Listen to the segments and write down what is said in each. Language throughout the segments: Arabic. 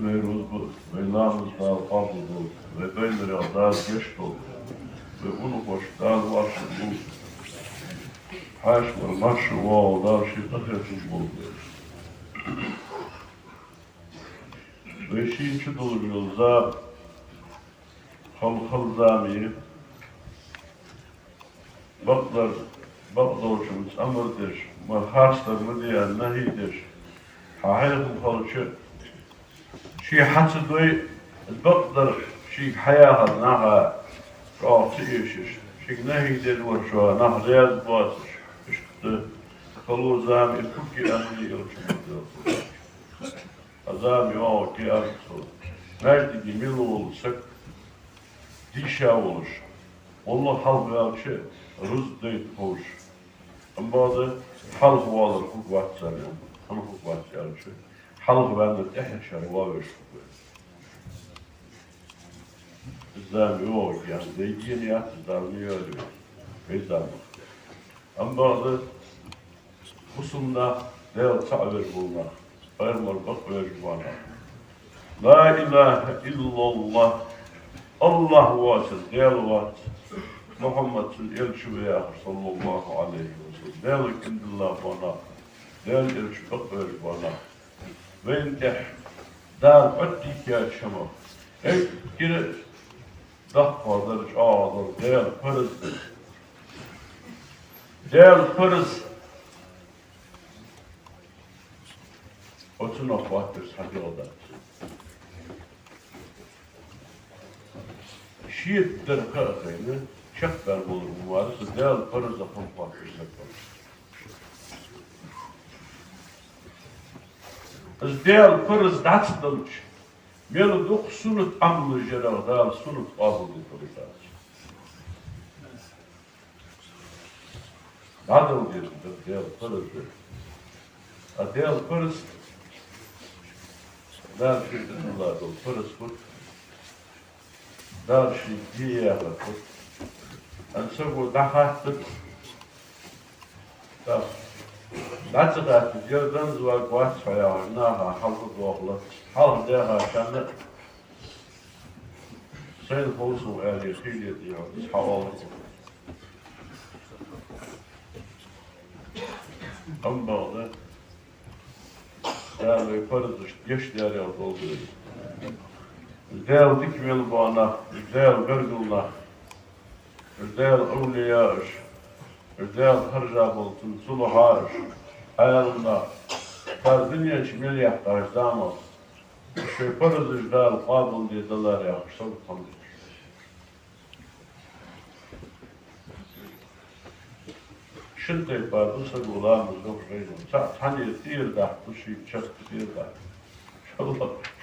Ve namız dağ fazla oldu. Ve böyle dağ geç oldu. Ve bunu hoş dağ varsa bu haş var, marşı var, dağ şey takıyorsun oldu. Ve şeyin için oluyor, za halkal zamiyi baklar hoşumuz amırdır, mahaslarını diyen nehidir. Hayatım halkı شي حسدوي البقدر شي حياة نها راسيش شي نهي دل ورشوا نهريات باسش اشت خلو زام يفكي أمني يرشمت أزام يوكي أمسو نجد جميل سك ديشا ولش والله حلق يالشي رز ديت خوش أم بعد حلق والر خوك وقت سريم هم خوك وقت يالشي حلق بأنك إحنا شروابش الزامي هو يعني زيجين يا الزامي يولي بيزامي أما بعد خصومنا ديل تعبر بولنا غير مربط ويجبانا لا إله إلا الله الله واسل ديل وات محمد الشبيع صلى الله عليه وسلم ديل كند الله بانا ديل الشبق ويجبانا وين تح دار أديك يا شما إيه كده دخفادرش آدر ديل فرز ديل فرز أتنا فاتر سجادة شيء دركة خينه شكر بولر ممارس ديل فرز أخم فاتر سجادة از ديل فرز داتدلش ميل دوخ سنت عمل جرا دال سنت قابل للطريقات عدل ديل فرز ديل فرز دار شيء الله دول فرز كت دار شيء ديه كت أنسبوا دخلت لاتقات جردن زواج وات فيعناها حلق الوغلة حلق ديها كانت سيد فوسو آلي خيلية ديها حوالي أم بعضة دالي فرزش يش داري أطولي الدال ديكميل بانا الدال غرقلنا الدال أولياءش الدال خرجا بلتن صلحاش حيالنا كار دنيا شميل يحتاج دامل شوي فرزش دال قابل دي دلار يحش صدق خمدش شنطي بارو سلولان مزوف ريجون تاني يثير ده وشي شخص كثير ده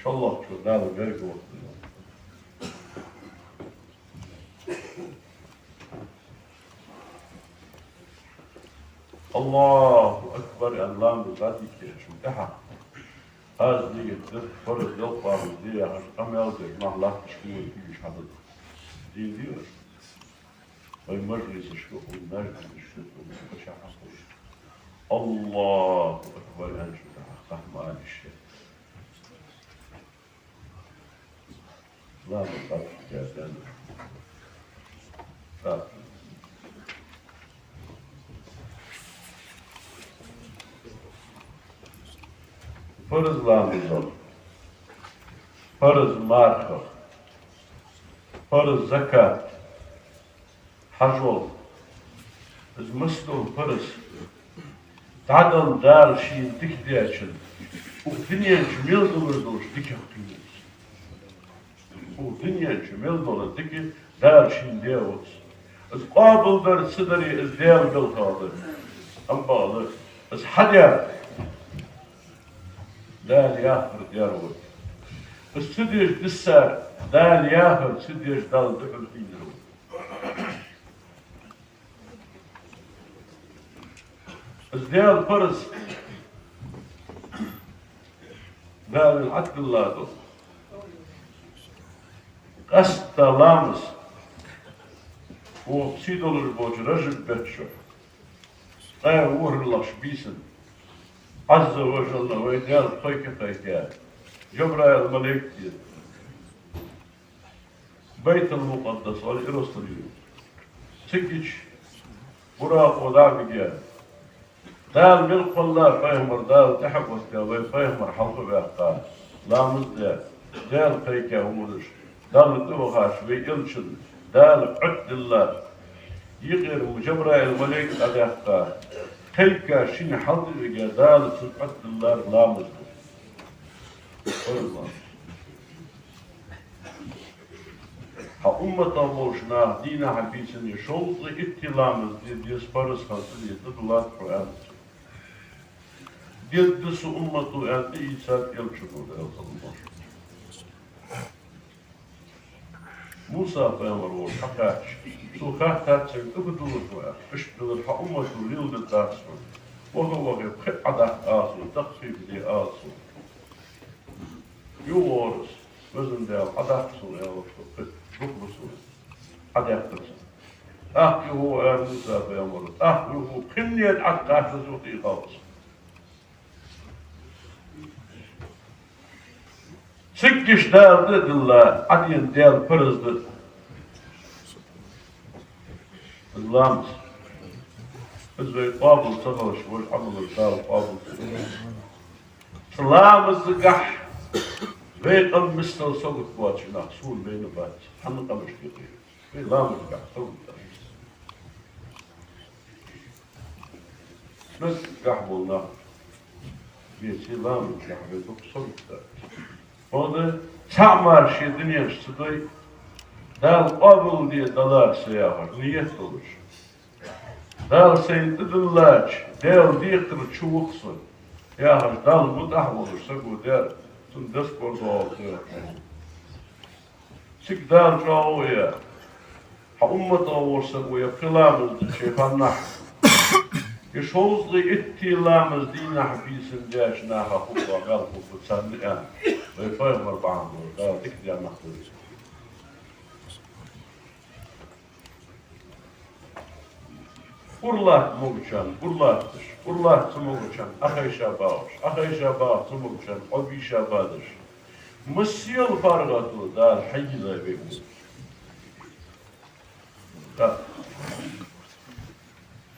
شاء الله شو دال غيرك وقت الله أكبر الله بذاتي كيش متاحة هذا دي يتدف فرز يلقى مزية هشقام يلقى ما الله تشكوه فيش حدد دي ديوش والمجلس الشوق والمجلس الشوق والمجلس الشوق الله أكبر أنشو تحقق آل الشيء لا مقاط جازان فرز لامزل فرز ماركة فرز زكاة حجول از مسلو فرز تعدل دار شين تكدياتشن ودنيا جميل دولار دوش ديكي خطينيس ودنيا جميل دولار ديكي دار شين ديوز از قابل در صدري از ديال قلتادر ام بالك از حدير دال ياخر ديارود السديش دسار دال ياخر سديش دال دخل في درو الديال فرز دال العقل الله دو قصد لامس وسيدول البوج رجل بيتشو لا وهر الله شبيسن عز وجل ويديال خيك خيكات جبرائيل الملك بيت المقدس والإرسطاليون سكتش براق ودعم دال ملك الله فاهمر دال تحب وسكاوي فاهمر حلق بأقال لا مزدى دال قيكا ومدش دال دوغاش ويقلشن دال عد الله يغير جبرائيل الملك أدقال قيكا شين حلق بقى دال عد الله لا مزدى أمة موشنا دينا حبيسن يشوز اتلام دي سبارس خاصل يتدلات قرآن ديدس أمة أنت إيساد يلشنو الله موسى فامر والحقاش سوخات تاتسن تبدو القرآن اشتغل الحأمة ليلد التاسم وهو غير قعدة آسو تقفيف دي آسو يورس وزن ديال عداقسو يا وفق ركبسو عداقسو يهو موسى فامر يهو كنية عدقاش زوتي خالص سكش دار ضد الله عدين ديال فرز ضد اللامس ازوي قابل صغرش والعمل الدار قابل سلام الزقح بيت مستر صوت بواتش نحصول بين بات حنقا مش كتير في لام الزقح صوت بس قحبوا الله بيتي لام الزقح بيتوك صوت هذا تعمر شيء دنيا شتوي دال قبل دي دلار سياحة نية تلوش دال سين تدلاج دال ديقتر تشوقصن يا هش دال متحول سكو دار تندس برضو سك دال جاوية حأمة ورسكو يقلام الشيخان نحن يشوز لي اتلامز دينا حبيسن جاش ناها خطوة غالبو بتسنئان ويفاهم 4 دول قال تكدي عن محضوري قرلات موجشان قرلات تموجشان أخي شاباوش تموجشان أبي شابادش مسيل فارغاتو دار حي لا بيقول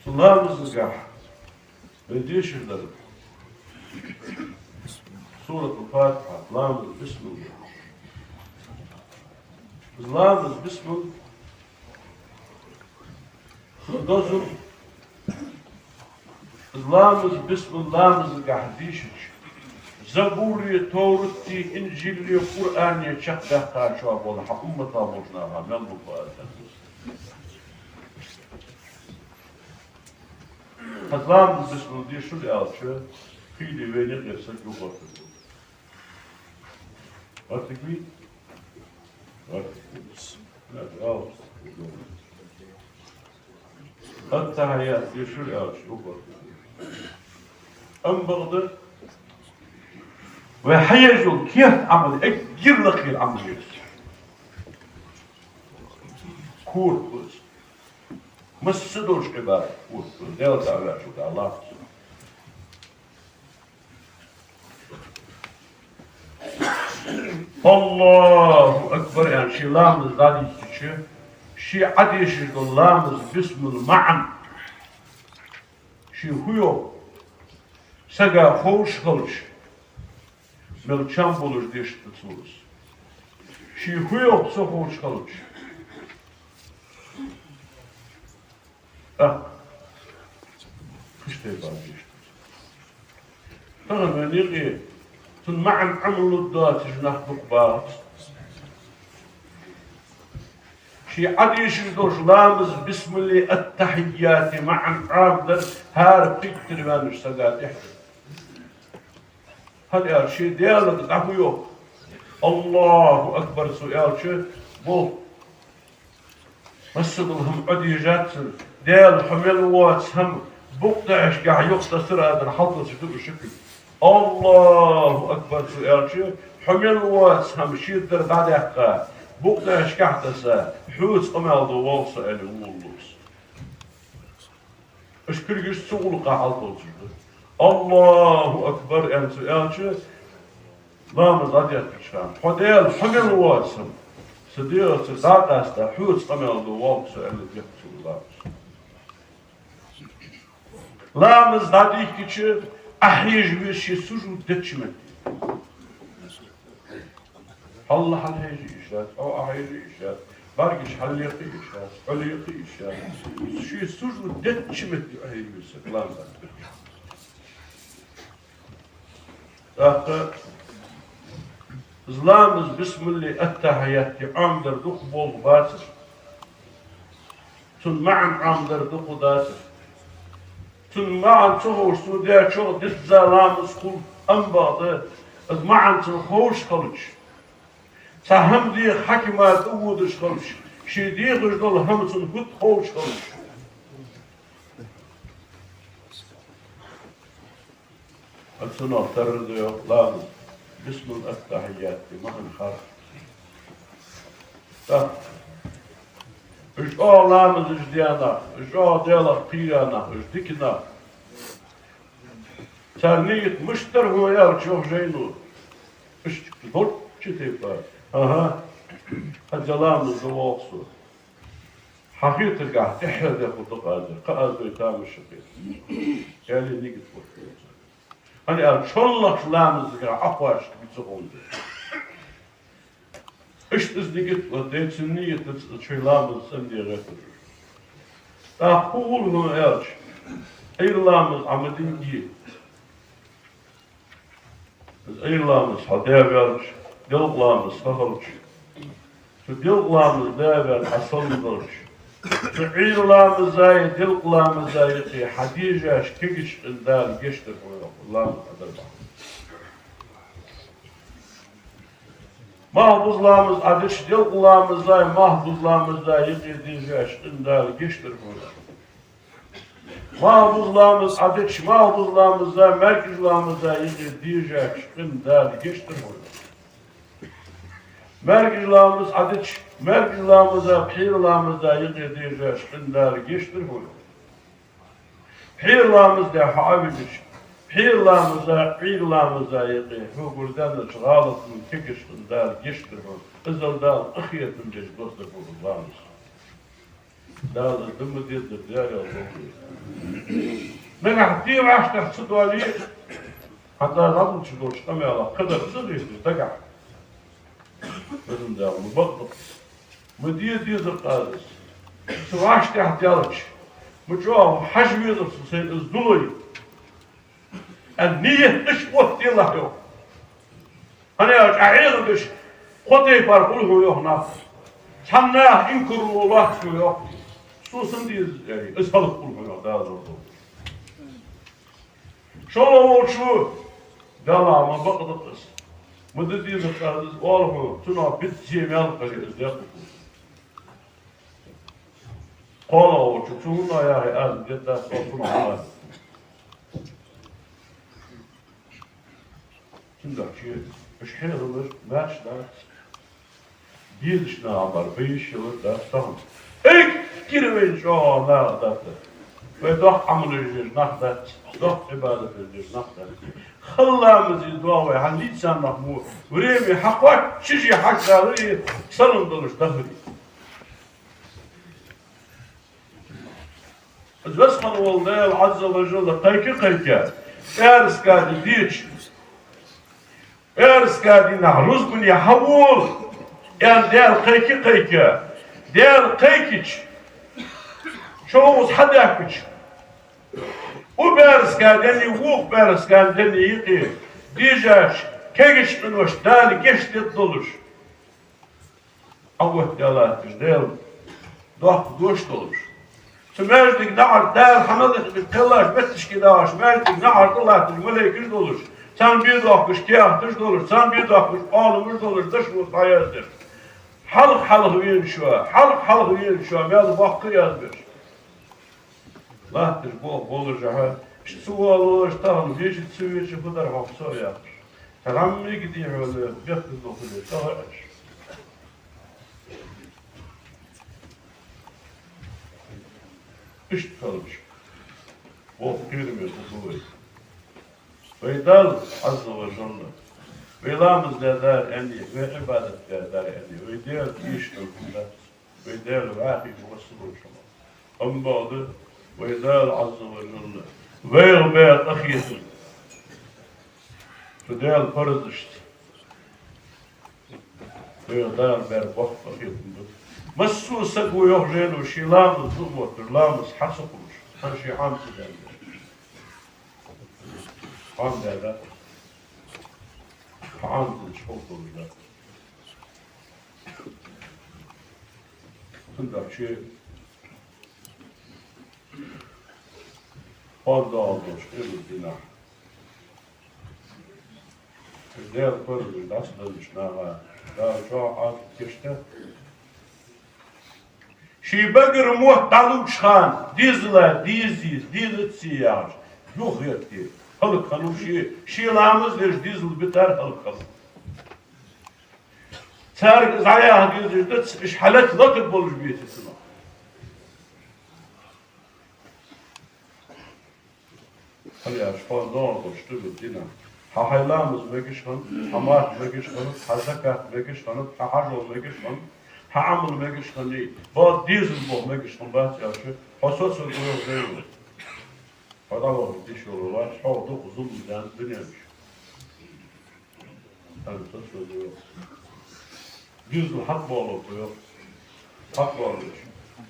سلام الزقاح بديش الدرب سورة الفاتحة لامز بسم الله لامز بسم الله لامز بسم الله لامز قاعديشش زبوري تورتي انجيلي قرآني شقة قاشوا بولا حكومة طابوشناها ملو فاتحة Hazlam bismillah diye şöyle alçı, fiili ve ne derse yok artık. Artık mi? Artık mi? Evet, al. Hatta hayat diye şöyle alçı, yok artık. أنبغض وحيجوا كيف عمل أجر لك العمل كور بس مسدوش كبار كور بس ديال تعالى شو الله الله أكبر يعني شي لامز ذالي شي عديش لامز باسم المعن شي هو سجا خوش خلش ملچان بولش دیشت تسوس شي هو سو خوش خلش كشتي باجيشت طبعا نيجي تنمعن عمل الدات جناح بقبات شي عديش دوش لامز بسم الله التحيات معا عابدر هار بيكتر مانش سجات احد هذا شيء ديالك دعوه الله أكبر سؤال شيء بو مسد الهم عدي جاتسن ديال حمل واتس هم بقطعش قاع يختصر هذا الحلطة شتوب الشكل الله أكبر سؤال شيء حمل واتس هم شيء در بعد يحقا بقطعش قاع تسا حوز أمال دو والسا ألي وولوس اشكر جيش سوق القاع حلطة شتوب الله أكبر يعني سؤال شيء لامز عديت بشام حديل حمل واسم سديو سداقاستا حوت قمل دواق سؤال بيحصل لامز داديك كيشي أحيج بيشي سجود دتشمت الله حل هيجي إشات أو أحيجي إشات برقش حليقي إشات حليقي إشات شي سجود دتشمت أحيج بيشي لامز داديك زلامز بسم الله التحيات عامدر دخ بول باتر تن معن عامدر دخ داتر تن معن تهوش سوديا شو دست زلامز خل أنباض از معن تن خوش خلش سهم دي حكمات أودش خلش شي دي غجدل هم تن هد خوش خلش السنة ترد يا لامز بسم التحيات بمعنى خارج إيش لامز إيش ديانا إيش ديالا قيانا إيش ديكنا ترنيت مشتر هو يرجع جينو إيش تقول شتيبا هذا لامز الواقصو حقيقة تحرد يا خطق هذا قاعد يتعامل الشقيق يعني نيجي تقول أنا أرشلك لامز كرا أقواش بيتزقون ده. إيش تزنيت وديت سنية تشي لامز سندي غير. أقول هو إيش أي لامز عمدين جي. أي لامز حدير إيش دل لامز خلش. دل لامز دابر أصل درش. عير لامز زاي دل لامز زاي في حديجة كيش الدال جشتر لامز أدربا محبوظ لامز أدش دل لامز زاي محبوظ لامز زاي ديجاش الدال جشتر محبوظ لامز أدش محبوظ لامز زاي مركز لامز زاي ديجاش الدال جشتر مركز لامز أدش مركز لامز بحير لامز يقي ديجاش قندار جيشتر هو بحير لامز ده حابدش بحير لامز عير لامز يقي هو قردان شغالة من كيكش قندار جيشتر هو إذا دال أخيت من جيش دوستك هو لامز دال الدم ديد الدياري والله من أحدير عاش تحصد عليه حتى رضل شدوش قمي على قدر صديق تقع بدون دال مبطل مدير ديز القادس سواش تحت يالش مجوه حجمي السين الزلوي النية تشبه دي الله يو أنا أعيد بش خطي بارقوله يو هنا سنة إنكروا الله يو سوسن ديز يعني أسهل قوله يو دال زلو شو الله شو دالا ما بقدر قص مدير ديز القادس والله تنا بتجي مال قليل إزدياق قالوا وشوفونا يا عيال جدا صوتنا على تندر شيء مش حلو ماش دارت بيدش نعمر بيش يلد دارتهم ايك كيروين شو لا دارت ويدوح عمل الجيش نخدت دوح عبادة الجيش نخدت خلا مزيد واوي هنليد سان نحمو وريمي حقوات شجي حق داري سلم دلش دهري بس من والله عز وجل قيكة إرس كادي ديش إرس كادي نهروز بني حول يعني ديال قيكة ديال قيكش شو حد يحكيش وبارس كادي اللي ووق بارس كادي اللي يقي ديجاش كيش من وش دال كيش تدلش أوه ديالاتش ديال دوش دلش سمعتك نعر دار حمدك بالقلاش بتش كداش سمعتك نعر طلعت الملك ايش دولش سان بيدوكش كياح تش دولش سان بيدوكش قالوا ايش دولش تشوف حياتك حلق وين شو حلق وين شو مال باقي يزبر لا تشبوه بول جهاد ايش سوالو ايش تاهم ليش تسوي شو بدر حفصو يا كلام يقدي ولا بياخذ له تاهش إيش تخرج؟ وفكر من الخطوة. ويدال عز وجل Velamız der endi ve ibadet der endi. Ve diğer işlerinde ve diğer vahiy muvassıl şama. Ambadı ve diğer azze ve celle. Ve be akhiyet. Diğer farz işte. Ve diğer ber vakit akhiyet. Masu sagu yohjenu şilamız zumot lamız hasıkmış. Her şey hamd der. Hamd der. Hamd çok olur. Tunda şey fazla olmuş öbür der fırdı daslanmış naha daha çok az geçti Şibagır muhtaluş han dizler dizitsiyar yok etti halık hanım şilamız der dizil biter halık hanım Sar zaya dizilde iş halet lakıp buluş biyetesine Hadi ya şu fazla olmuş öbür dina Haylamız mekişhan, hamat mekişhan, hazakat mekişhan, hahajol mekişhan, haamul mekişhan değil. Bu dizil bu mekişhan bat ya şu. Hassas oluyor değil. Adam o diş yolu var. Çoğu da uzun bizden dönüyormuş. Yani hassas oluyor. Dizil hak bağlıyor. Hak bağlıyor.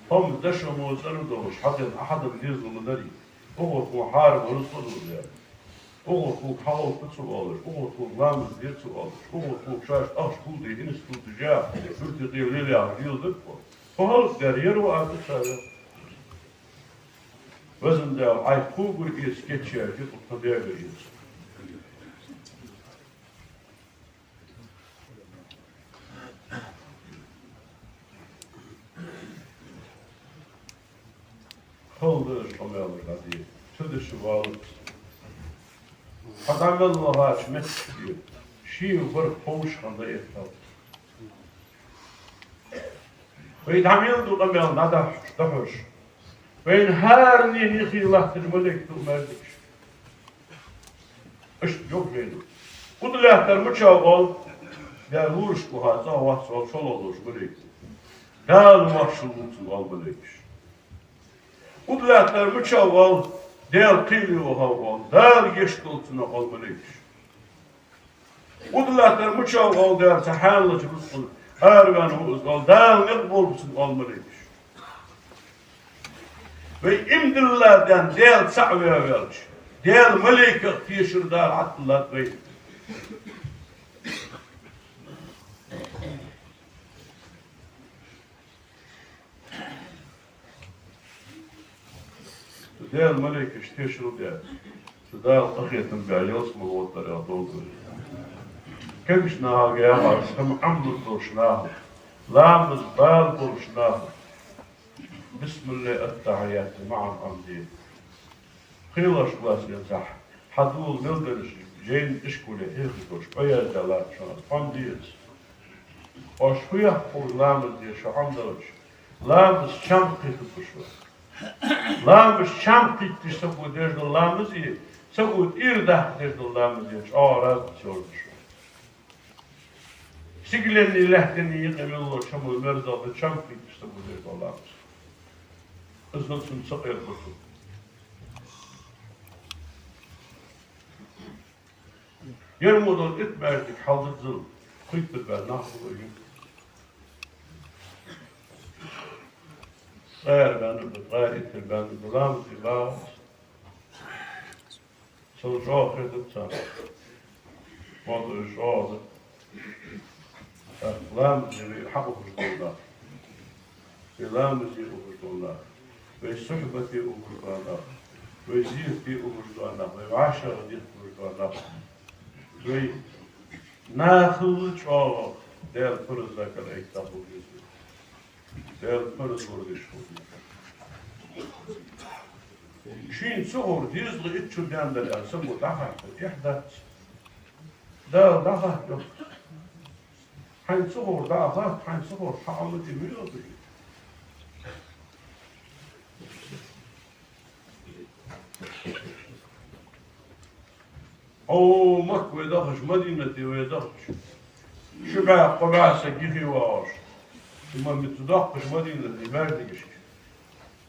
Tam deşo muzarı doğmuş. Hadın dizil dari. O muharib oluyor yani. Oğuzluk halk bir su olur, oğuzluk namız bir su olur, oğuzluk şaş aş buldu, iniz tutacağı, sürtü devleli yıldır bu. O halk der yer o artık sarı. Vazında ay kugur is geçer ki tutmaya veriyoruz. Kaldı şomayalar diye, tüdüşü varlık. Adam Allah'a açmak istiyor. Şii var hoş kanda yeter. Ve idamiyel duqamel nada hoş. Ve her nini xiylahtır melek durmerdik. İşte yok şeydi. Udulahtar mıçav ol. Ya vuruş bu haza vahs ol şol olur melek. Dal mahşulluğu ol melek. Udulahtar mıçav ol. Del qili o haval, del yeşkultuna olmalıymış. Udulahlar mıçav ol der, sahanlıcı rızkıl, erganımız ol, del nekbolsun olmalıymış. Ve imdillerden del sa'veye vermiş, del meleke teşirdar attılar ve Del meleke teşirud der. Del ahiyetin bəyəls məlvətləri adoldur. Kəmişnaha gələr, səm amdur duruşnaha, lamız bal duruşnaha. Bismillahirrahmanirrahim, ma'am amdi. Xiylaş qlasın zah. Hadul nildiriş, jeyn işkule hezdoş, bayəzələr şanat, amdiyiz. Oşkuya lamız diye şu amdalıç. Lamız şam qıtıpışır. Lamız şam qıtmış, səqud ejdu lamız iyi. Səqud irdah ejdu lamız iyi. Ağraz çorduş. Siglenni lehteni yıqemello şamul merzadı şam qıtmış, səqud ejdu lamız. Iznılsın səqir qıtı. Yermudun etmerdik haldı zıl. Qıttık ben nahvuluyum. غير بانو غيرت بانو ظلام زباس سوجو خدمتا موضوع الشعوذ ظلام زبي حقه الله ظلام زبي الله ويصحبتي الله ويزيفتي الله ويعاشرتي الله ويناخذ شعوذ دير فرزك الإكتاب والجزء Der Pörres wurde geschoben. Schien صغر ديزل اتشو دان دل أسمو دخل إحدث ده دخل حين صغر دخل حين صغر حاولت يميلوه أو مك ويدخش مدينتي ويدخش شبع قبع سجيه واش ثم بتدخش مدينتي مردش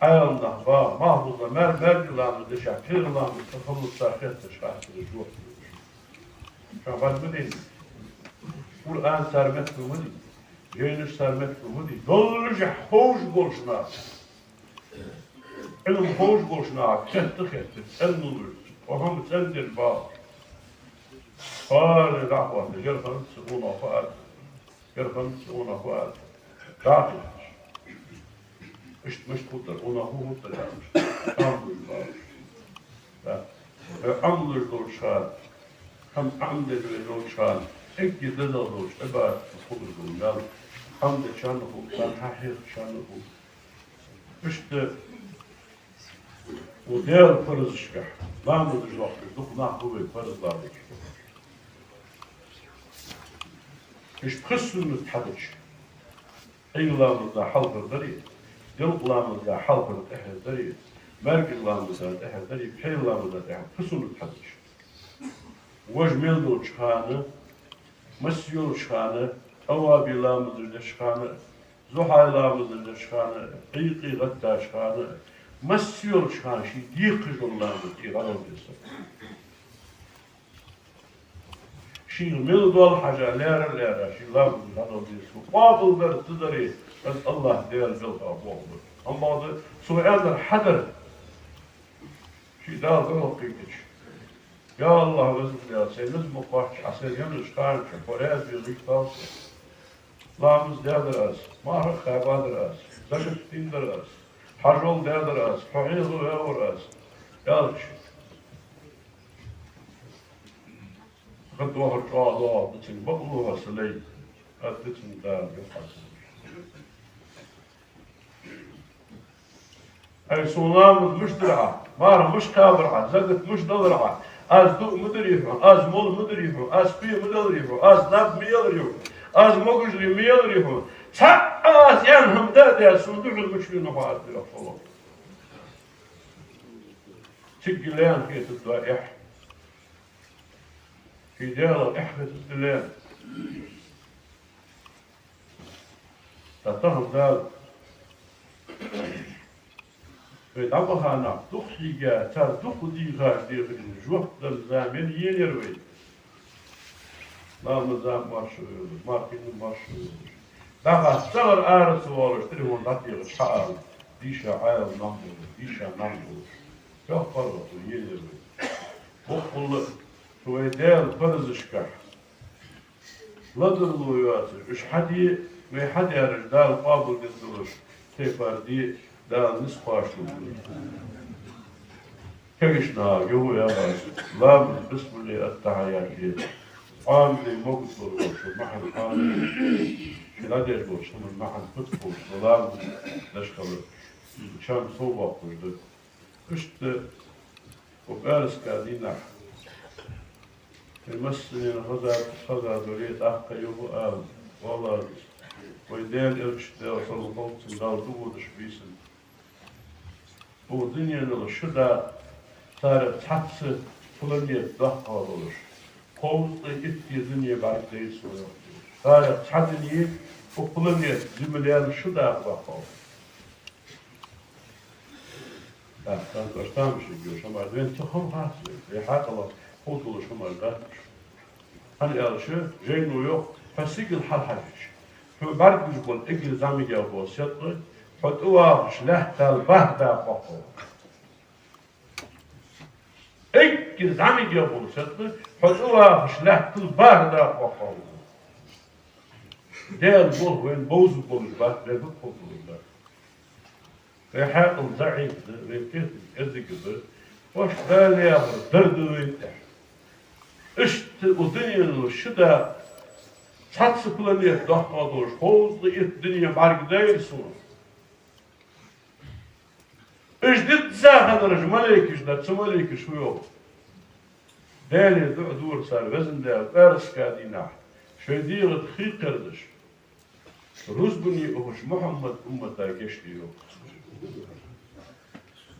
أيام نحبا ما هو مرد لا مدشع كير لا متخلص ساخت تشخاص الجوع شباب مدينة والآن سرمت في مدينة جينش سرمت في مدينة دولج خوش قرشنا علم خوش قرشنا خت النور وهم تنزل بار قال دعوة جرفن سقونا فؤاد جرفن سقونا فؤاد داخل مش قدر أنا هو قدر أمر الله أمر الدولشان هم عمد الدولشان إنك تدلوش أبا تقول الدولشان حمد شانه كان حقيق شانه مش ودير فرز شكح ما مدرج وقت دقنا هو فرز ذلك مش بخصو نتحدث أي لا مدى حلق الدريد يلق لا مدى حلق الأحد الدريد مرق لا مدى الأحد الدريد بحي لا مدى الأحد بخصو نتحدث وجميل دول شخانة مسيول شخانة أوابي لا مدى شخانة زحاي لا مدى شخانة قيقي غدا شخانة مسيول شخانة شي ديقج الله مدى غلو جسد شيء من دول حاجة ليرة شيء لا بد هذا بيسو قابل در تدري بس الله دير جلها بوضع أما هذا سؤال الحذر شيء دار ذو قيمتش يا الله بزم يا سيد لازم مقاش عسير يمش خارج فراد بيغيك تاصل لا مز دير درس ما هو خيبا درس زكت تين درس حرول دير درس حقيقه درس يالش قد واحد قاضي بتن بقلوها سلي بتن دار يحصل أي صنام مش درعة مار مش كابرعة زقت مش درعة از دو مدريفه از مول مدريفه از بي مدريفه از ناب ميلريفه از مغجري ميلريفه از ينهم داد صندوق المشكلة نفعات بالأفضل تقلان هي تدوائح في ديالة إحدى الدلال تتهم ذلك فيدعوها أنا تخيجا تردخدي غاشدي في الجوح الزامن ينروي لا مزام مارشو ماركين مارشو دعا سغر آرس وارشتري ونطي غشعال ديشا عايل نمو ديشا نمو يخبرت ينروي وقل ويدال فرزشكح لدرلو ياسر إش حدي ويحدي رجدال قابل قدلوش تفردي دال نسخاشلو كيشنا يو يا باس لابد بسم الله التحيات عاملي مقصر وش محل عاملي شناديش وش من محل فتفوش ولابد نشكل شام صوبة وجدد كشت وبارس كادينا المسلمين خذا دوريت أحقا يوبو آل والله ويدين إرشتي وصل القوت دال دو دشبيسن ودنيا الشدا صار تحس فلانية ضحى ولش قوت إتي دنيا بعد ليس صار تحدني وفلانية زمليان الشدا ضحى كانت أشتام شيء شو ما بين تخم حاسب يحاط الله قوت ولا شو ما قال هني قال شو جاي نيويورك فسيق الحل حاجش هو بعد يقول إجل زامي جابوا سيطر حطوا شلحت البهدة بقوا إجل زامي جابوا سيطر حطوا شلحت البهدة بقوا ده البول وين بوز بول بس ده بقول ده في حق الزعيم ريكت إذكر وش قال يا دردوي إشت الدنيا الشدة تحس فلانية ضحى دوش خوز الدنيا بعرق داير صورة إيش دي تساخن رج مليكش ده تسمليكش ويوم دالي دور صار وزن ده بارس كادينا شديغة خي قردش رزبني أخش محمد أمتا كشتي يوم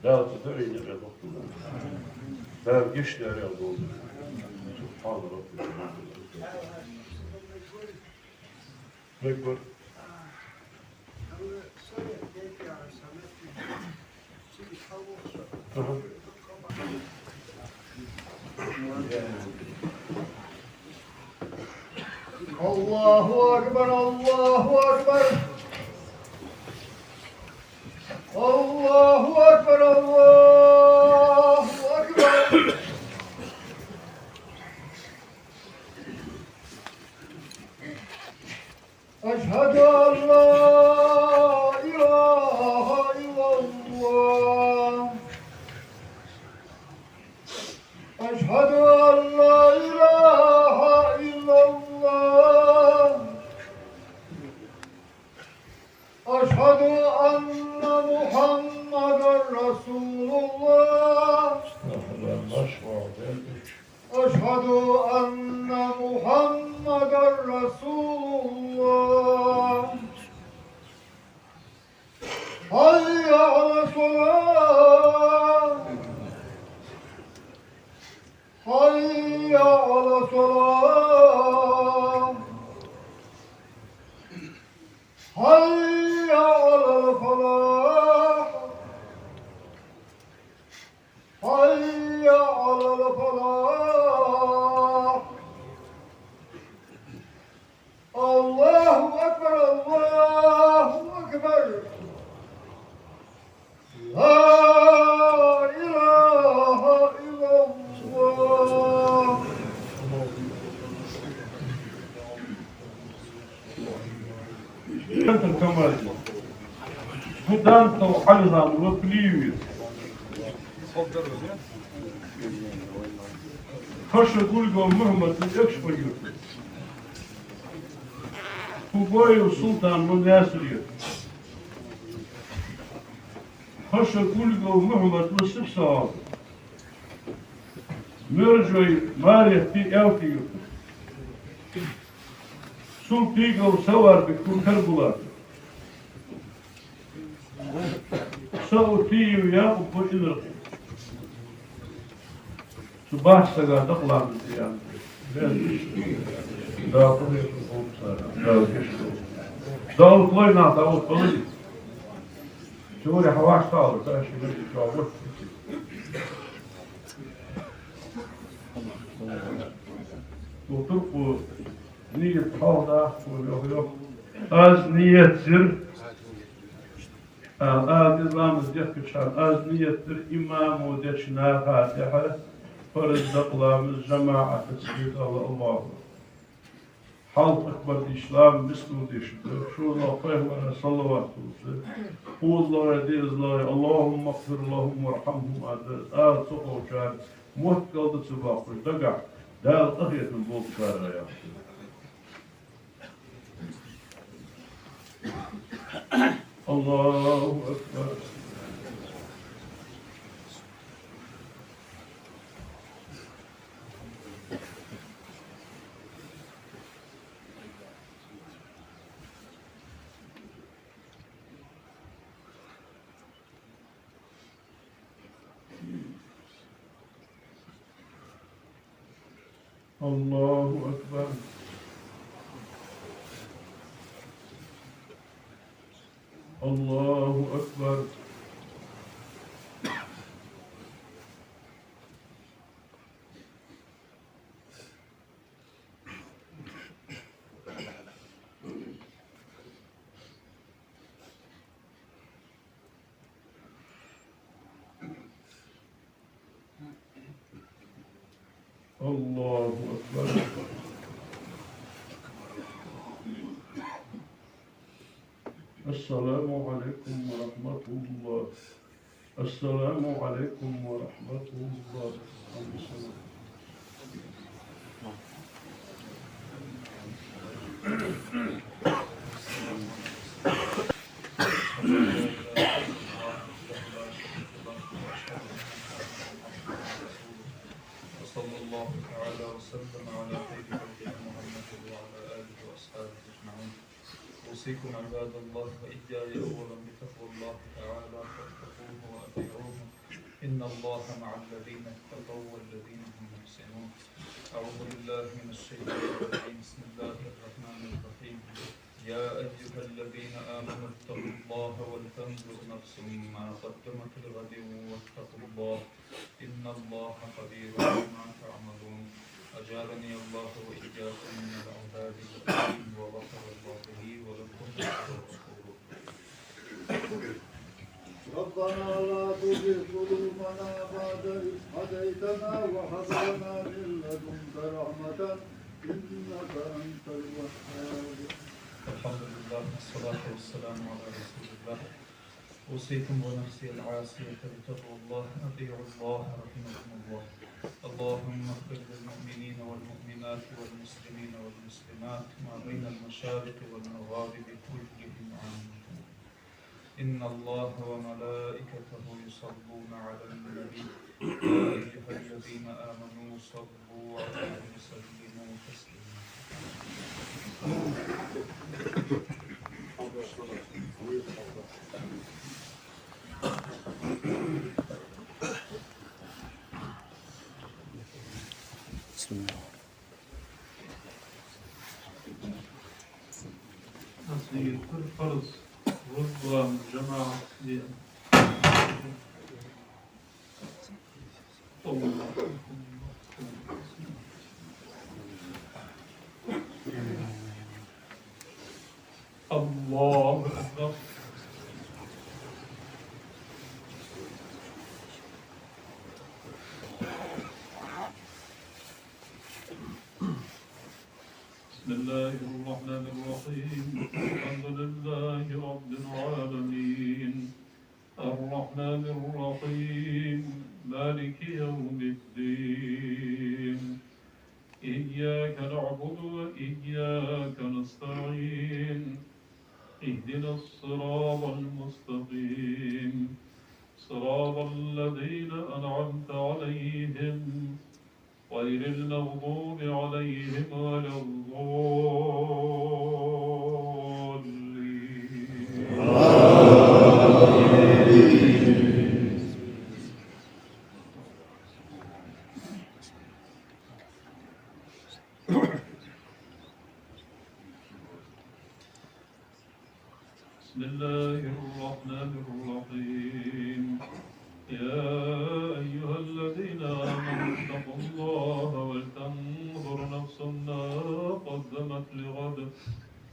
لا تدعي نغي دكتور لا كشتي يا رياض حاضر مكبر الله أكبر الله أكبر الله أكبر الله أكبر أشهد أن لا إله إلا الله أشهد أن لا إله إلا الله أشهد أن محمدا رسول الله أشهد أن محمدا رسول الله حي على الصلاة حي على الصلاة حي على الفلاح حي على الفلاح الله أكبر الله أكبر لا إله إلا الله أنت الكمال بدانت وحلزا وبليوي خش قولوا محمد الأكشفر Kuboy Sultan Munasir خش قولوا محمد والسبسار مرجوي ماريخ في أوتيو سلطيقة وسوار بكل كربلاء سوتيو يا أبو إدرق صباح سقا تقلع من الديان دا قضي القوم سارا دا كشكو دا أطلعنا دا أطلعنا شوري حواش طاولة تاشي مجي شعبه وطرقوا نية حوضة ويوهيوه از نية سر نظام الديك كشان از نية سر إمام وديشنا فاتحة فرز أقلام الجماعة تسبيق الله حلق أكبر الإسلام بسم ديشته شو الله خير وأنا صلوات هو الله يدي الله اللهم اغفر لهم وارحمهم سقوا شان موت قلد سباق دقع دال أخية من بوك شارع يا الله أكبر الله أكبر الله أكبر الله أكبر السلام عليكم ورحمة الله السلام عليكم ورحمة الله وصلى الله تعالى وسلم على خير خلقه محمد وعلى آله وأصحابه أجمعين. أوصيكم عباد الله وإياي أولا بتقوى الله تعالى فاتقوه وأطيعوه إن الله مع الذين اتقوا والذين هم محسنون. أعوذ بالله من الشيطان الرجيم. بسم الله الرحمن الرحيم. يا أيها الذين آمنوا اتقوا الله ولتنظر نفس ما قدمت لغد واتقوا الله إن الله خبير بما تعملون. أجارني الله وإياكم من العذاب الأليم وغفر الله لي ولكم ورسوله. ربنا لا تزغ قلوبنا بعد إذ هديتنا وهب لنا من لدنك رحمة إنك أنت الوهاب. الحمد لله والصلاة والسلام على رسول الله. أوصيكم ونفسي العاصية بتقوى الله. أطيعوا الله رحمكم الله. اللهم اغفر للمؤمنين والمؤمنات والمسلمين والمسلمات ما بين المشارق والمغارب كلهم آمين. إن الله وملائكته يصلون على النبي يا أيها الذين آمنوا صلوا عليه وسلموا تسليما. بسم الله. نصيب الفرض رضوان جماعة الله أكبر. بسم الله الرحمن الرحيم. الحمد لله رب العالمين الرحمن الرحيم مالك يوم الدين إياك نعبد وإياك نستعين اهدنا الصراط المستقيم صراط الذين أنعمت عليهم غير المغضوب عليهم ولا الضالين. بسم الله الرحمن الرحيم. يا أيها الذين آمنوا اتقوا الله ولتنظر نفس ما قدمت لغد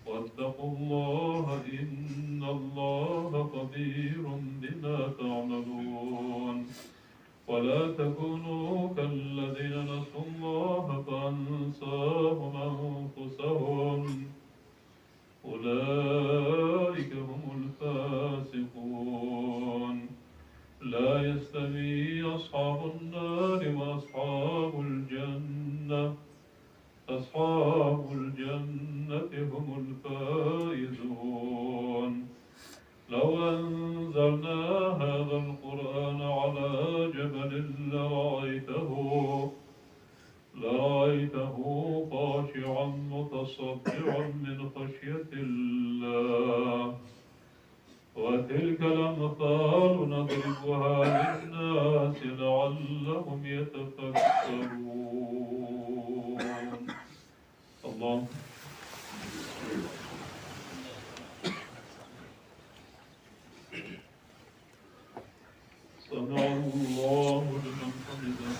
واتقوا الله إن الله خبير بما تعملون. ولا تكونوا كالذين نسوا الله فأنساهم أنفسهم أولئك هم الفاسقون. لا يستوي أصحاب النار وأصحاب الجنة أصحاب الجنة هم الفائزون. لو أنزلنا هذا القرآن على جبل لرأيته خاشعا متصدعا من خشية الله. وتلك الأمثال نضربها للناس لعلهم يتفكرون. الله. سمع الله لمن حمده.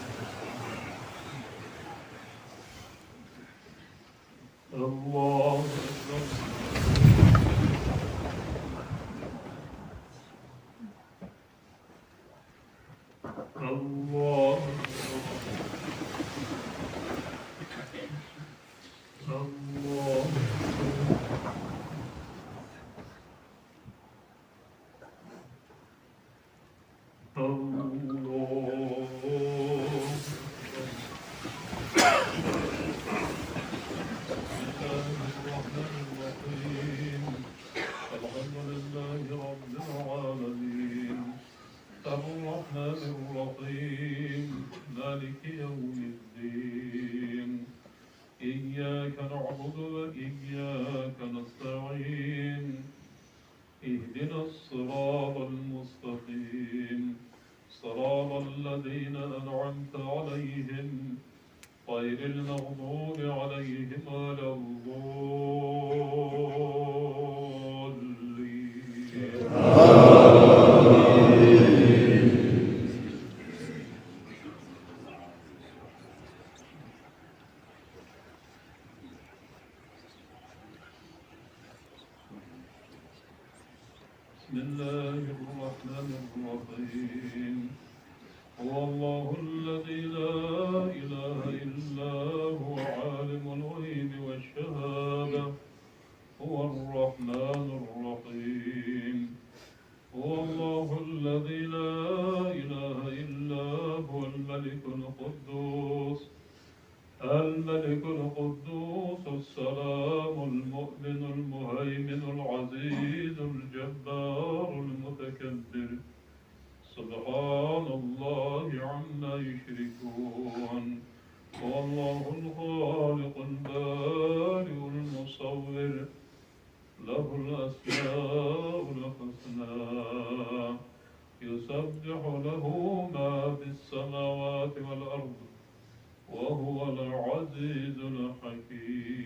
الله أكبر. الله الله الرحمن الرحيم مالك يوم الدين إياك نعبد وإياك نستعين اهدنا الصراط المستقيم صراط بسم الله الرحمن الرحيم هو الله الذي لا إله إلا هو عالم الغيب والشهادة هو الرحمن الرحيم هو الله الذي لا إله إلا هو الملك القدوس السلام المؤمن المهيمن العزيز الجبار المتكبر سبحان الله عما يشركون هو الله الخالق البارئ المصور له الأسماء الحسنى يسبح له ما في السماوات والأرض وهو العزيز الحكيم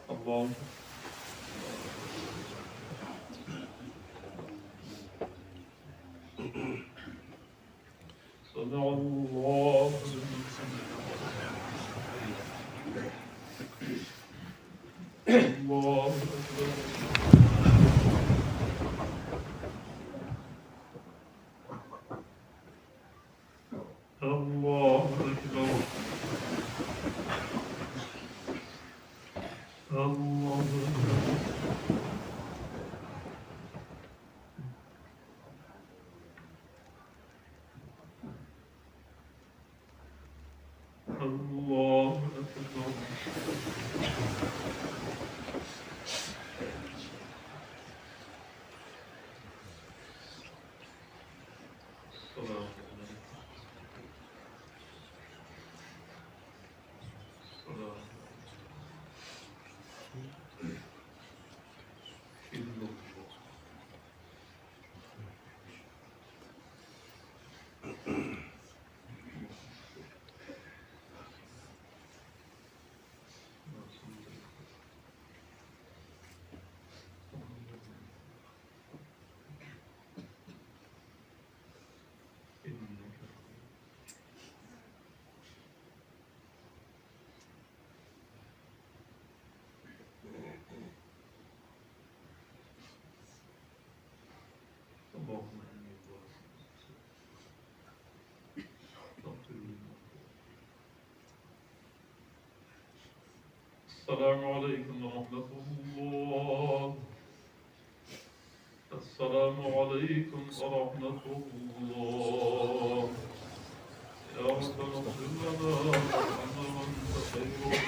الله سمع الله الله أكبر الله أكبر الله أكبر الله أكبر الصلاة السلام عليكم ورحمة الله السلام عليكم ورحمة الله يا رب اغفر لنا وارحمنا وانت خير